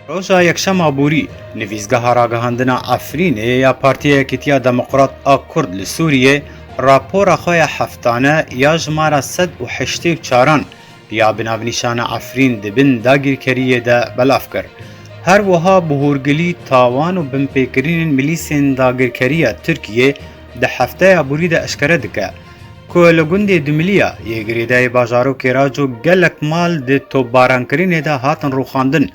روژا یکشەما بوری نویزگەها ڕاگەهاندنا ئەفرینێ یا پارتیە یەکێتیە دەموقرات ئا کورد لە سووریێ راپۆرە خۆیە هەفتانە یا ژمارە 184 یا بناونیشانە ئەفرین دبن داگیرکەریەدا بەلاف کرد. هەروەها بهورگلی تاوان و بنپێکردنên میلیسên داگیرکەریە تورکیê di hefteyê borî de eşkere dike ku li gundê Dumiliya yê girêdayê bajarokê Raco gelek mal di topbarankirinê de hatin rûxandin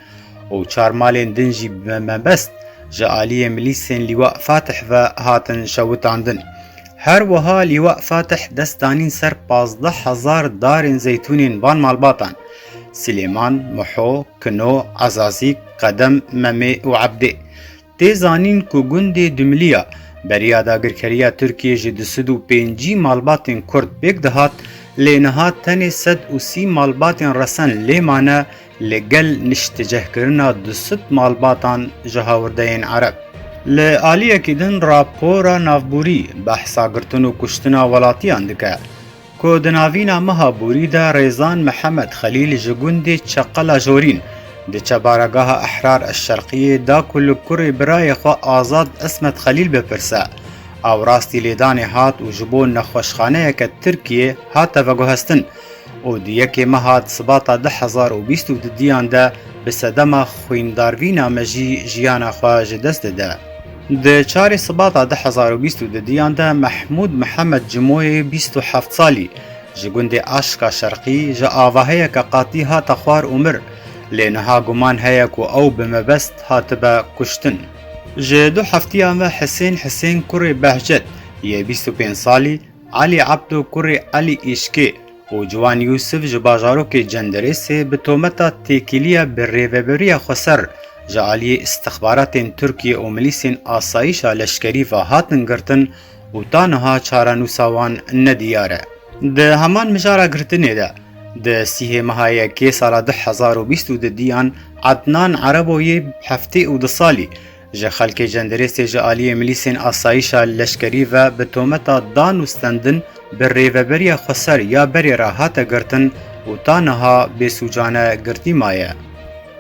û çar malên din jî mebest ji aliyê milîsên Lîwa Fatih ve hatin şewitandin. Her wiha Lîwa Fatih dest danîn ser 15,000 darên zeytûnên van malbatan Silêman, Muho, Kino, Azazîk, Qedem, Memê û Ebdê. Tê zanîn ku gundê Dumiliya beriya dagirkeriya Tirkiye ji 205 malbatên Kurd pêk dihat lê niha tenê 130 malbatên resen lê mane li gel niştecehkirina 200 malbatan ji hawirdeyên Ereb. Li aliyekî din rapora navborî behsa girtin û kuştina welatiyan dike ku di navîna meha borî de Rêzan Mihemed Xelîl ji gundê Çeqela Jorîn di çebaregaha Ehrar Eşşerqiyê da ku li kurê birayê xwe Azad Esmet Xelîl bipirse. Ew rastî lêdanê hat û ji bo nexweşxaneyeke Tirkiyê hate veguhestin û di yekê meha sibata 2022 de bi sedema xwîndarvîna me jî jiyana xwe ji dest dide. Di çarê sibata 2022 de Mehmûd Mihemed Cimoyê 27 salî ji gundê Aşka Şerqî ji avaheyeke qatî hate xwar û mir lê niha guman heye ku ew bi mebest hatibe kuştin. Ji du heftiyan ve Hesên kurê Behcet yê 25 salî, Alî Abdo kurê Alî İşkê û Ciwan Yusuf ji bajarokê Cenderêsê bi tometa têkiliya bi rêveberiya Xweser ji aliyê istixbaratên Tirkiye û milîsên asayîşa leşkerî ve hatin girtin û ta niha çarenûsa wan nediyar e. Di heman mijara girtinê de di sîhê meha yekê sala 2022 Adnan Ereboyê 72 salî ji xelkê Cenderêsê ji aliyê milîsên asayîşa leşkerî ve bi tometa dan û stendin bi rêveberiya Xweser ya berê re hate girtin û ta niha bêsûcane girtî maye.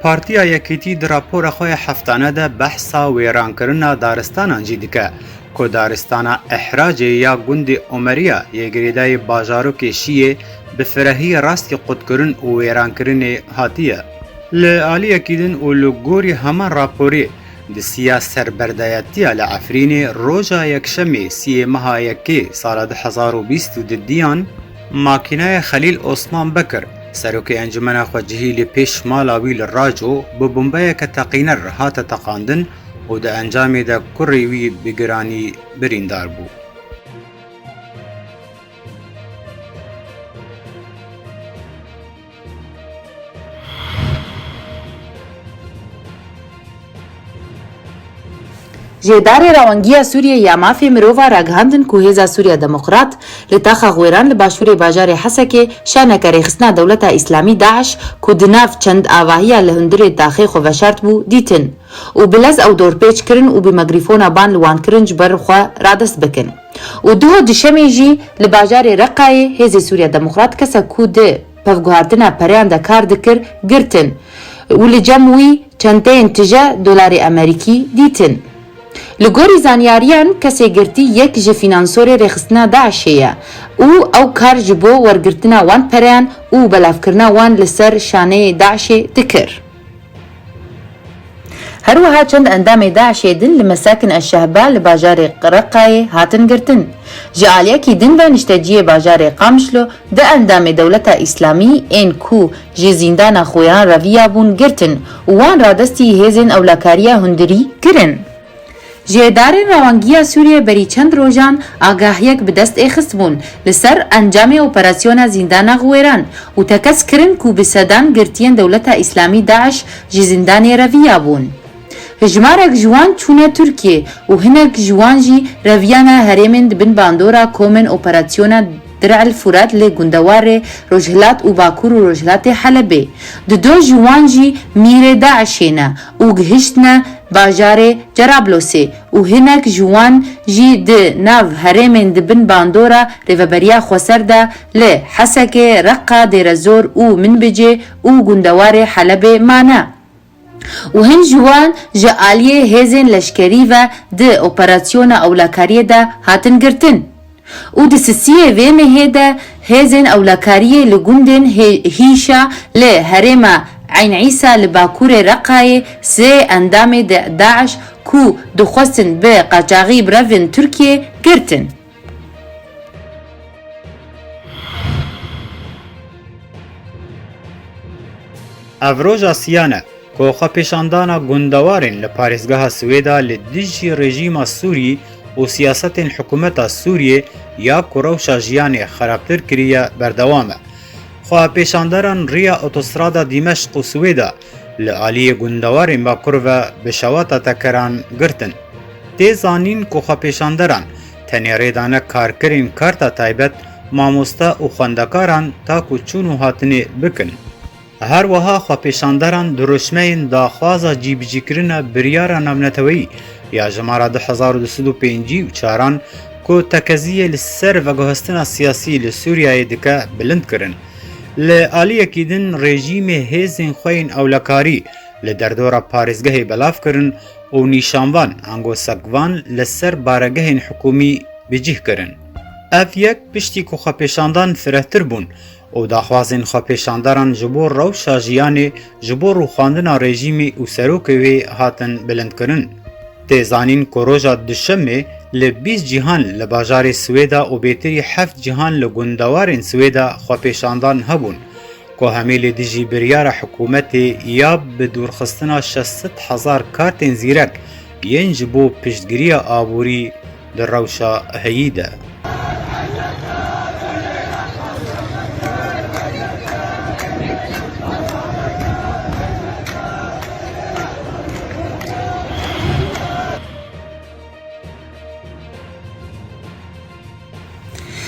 Partiya Yekêtî di rapora xwe ya heftane de behsa wêrankirina daristanan jî dike ku daristana Ehracê ya gundê Omeriya yê girêdayê bajarokê Şiyê bi firehiyê rastî qutkirin û wêrankirinê hatiye. Li aliyekî din û li gorî heman raporê di siya serberdayetiya li Efrînê roja yekşemê siyê meha yekê sala 2022 makîneya Xelîl Osman Bekir serokê encumena xwecihî li pêş mala wî li Raco bi bombeyeke teqîner hate teqandin û di encamê de kurê wî bi giranî birîndar bû. Jêdarê rawangiya Sûriyê ya mafê mirova ragihandin ku Hêza Sûriya Demokrat li taxa xwêran li başûrê bajarê Hesekê şaneke rêxistina Dewleta İslamî Daeş ku di nav çend avahiya li hundirê daxê xwe veşart bû dîtin û bi lez ew dorpêç kirin û bi mikrîfona ban li wan kirin ji ber xwe radest bikin. û duho dişemê jî li bajarê Reqayê Hêzê Sûriya Demokrat kesek ku di pevguhartina pereyan de kar dikir girtin û li cem wî çenteyên tije dolarê Amerîkî dîtin. Li gorî zanyariyan kesê girtî yek ji fînansorê rêxistina Daişê ye û ew kar ji bo wergirtina wan pereyan û belavkirina wan li ser şaneyê Daişê dikir. Herwiha çend endamê Daişê din li Mesakin Eşşehba li bajarê Reqayê hatin girtin. Ji aliyekî din ve nişteciyê bajarê Qamişlo di endamê Dewleta İslamî ên ku ji zîndana xwêran reviya bûn girtin û wan radestî hêzên ewlekariya hundirî kirin. Jêdarên rawangiya Sûriye berî çend rojan agahiyek bi dest êxist bûn li ser encamê operasyona zîndana xwêran û tekez kirin ku bi sedan girtiyên Dewleta İslamî Daeş ji zîndanê reviya bûn. Hejmarek ji wan çûne Tirkiye û hinek ji wan jî reviyana herêmên dibin bandora komên operasyona Dir'el Furat li gundewarê Rojhilat û Bakur û Rojhilatê Helebê. Di do ji wan jî mîrê Daişê ne û gihiştine bajarê Cerablosê û hinek ji wan jî di nav herêmên dibin bandora rêveberiya Xweser de li Hesekê, Reqa, Dêrezor û Minbicê û gundewarê Helebê mane. و هن جوان جعالیه هیزن لشکری و ده اپراسیون اولاکاریه ده هاتن گرتن. و ده سسیه و مهه ده هیزن اولاکاریه لگوندن هیشا له هرما عین عیسى لباکور رقای سه اندام ده داعش کو دخواستن به قاچاقی برافن ترکیه گرتن. افروجا سیانه که خواپیشاندانا گندوارن لپارزگاه سویدا لدیجی رژیم سوری و سیاست حکومت سوریه یا کروشا جیان خرابتر کریه بردوامه. خواپیشانداران ریا اتوسترادا دمشق و سویدا لعالی گندوارن با کرو بشواتا تکران گرتن. تیزانین که خواپیشانداران تنیریدانه کارکرین کارتا تایبت ماموستا و خواندکاران تا کچون و هاتنی بکن. هر وها خواپیشانداران دروشمین داخوازا جیبجی کرن بریارا نامنتوی یا جمارا 2205 و چاران که تکزیه لسر و گوهستنا سیاسی لسوریای دکه بلند کرن. لعالیه کیدن رژیم هیزن خوین اولکاری لدردورا پارزگه بلاف کرن و نیشانوان انگو سگوان لسر بارگه حکومی بجیه کرن. اف یک پشتی که خواپیشاندان فرهتر بون او داخوازن خواپیشانداران جبور روشا جیانه جبور و خواندنا رژیمی و سروکوی هاتن بلند کرن. تیزانین کروژا دشمه لبیز جیهان لباجار سویدا و بیتری 7 جیهان لگندوارن سویدا خواپیشاندان هبون که همه لدیجی بریار حکومت یا بدور خستنا 600,000 کارتن زیرک ینج بو پشتگیری آبوری در روشا هیده.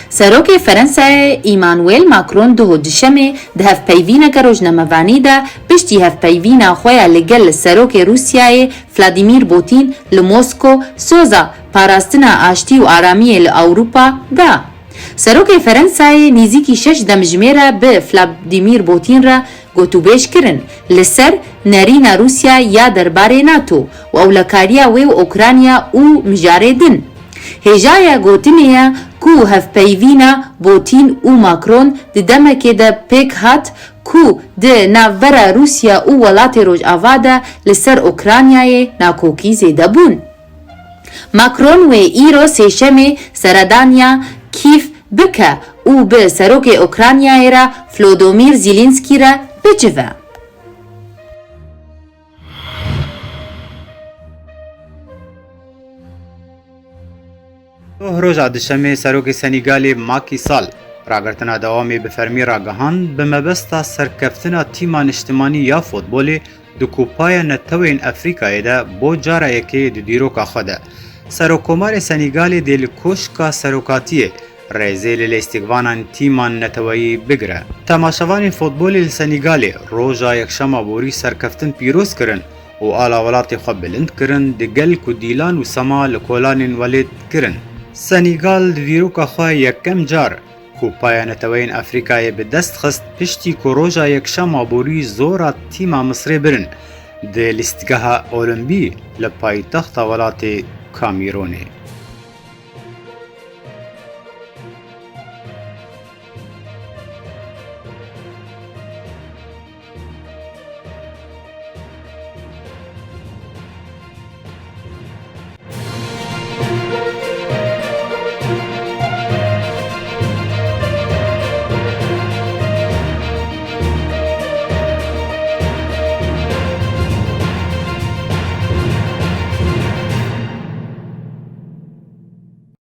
سروک فرانسه ایمانوئل ماکرون دو دشمه ده هف پیوینه که روزنامه‌وانی ده پشتی هف پیوینه خویا لگل سروک روسیای ولادیمیر پوتین لموسکو سوزا پاراستنا آشتی و آرامی لأوروپا ده. سروک فرانسه نیزیکی 6 دمجمیره به ولادیمیر پوتین را گوتوبیش کرن لسر نرین روسیا یا درباره ناتو و اولکاریا و اوکراینیا او مجاره دن. هجایا گوتنیا کو هف پیوینا بوتین و ماکرون ده دمکه ده پیک هات کو ده ناورا روسیا و ولات روج آواده لسر اوکراینای ناکوکی زیده بون. ماکرون و ایرو سیشم سردانیا کیف بکه او به سروک اوکراینای را فلودومیر زیلینسکی را بجوه. روژا دشمه سروک سنیگال ماکی سال راگرتنا دوامی بفرمی راگهان به مبستا سرکفتنا تیمان اجتماعی یا فوتبولی دو کوپای نتوین افریقای ده بو جاره یکی دو دیروکا خوده. سروکومار سنیگال دیل کوشکا سروکاتیه رئیزه لیستیگوانان تیمان نتوی بگره. تماشاوان فوتبولی سنیگال روژا یکشما بوری سرکفتن پیروز کرن و آلا ولات خواب بلند کرن دگل کو دیلان و سما لکولان ولید کرن. سنیگال دیروکا خواه یکم جار کوپای نتوین افریقای به دست خست پشتی که روژا یکشم آبوری زورا تیما مصر برن ده لیستگاه اولمبی لپای تخت ولات کامیرونه.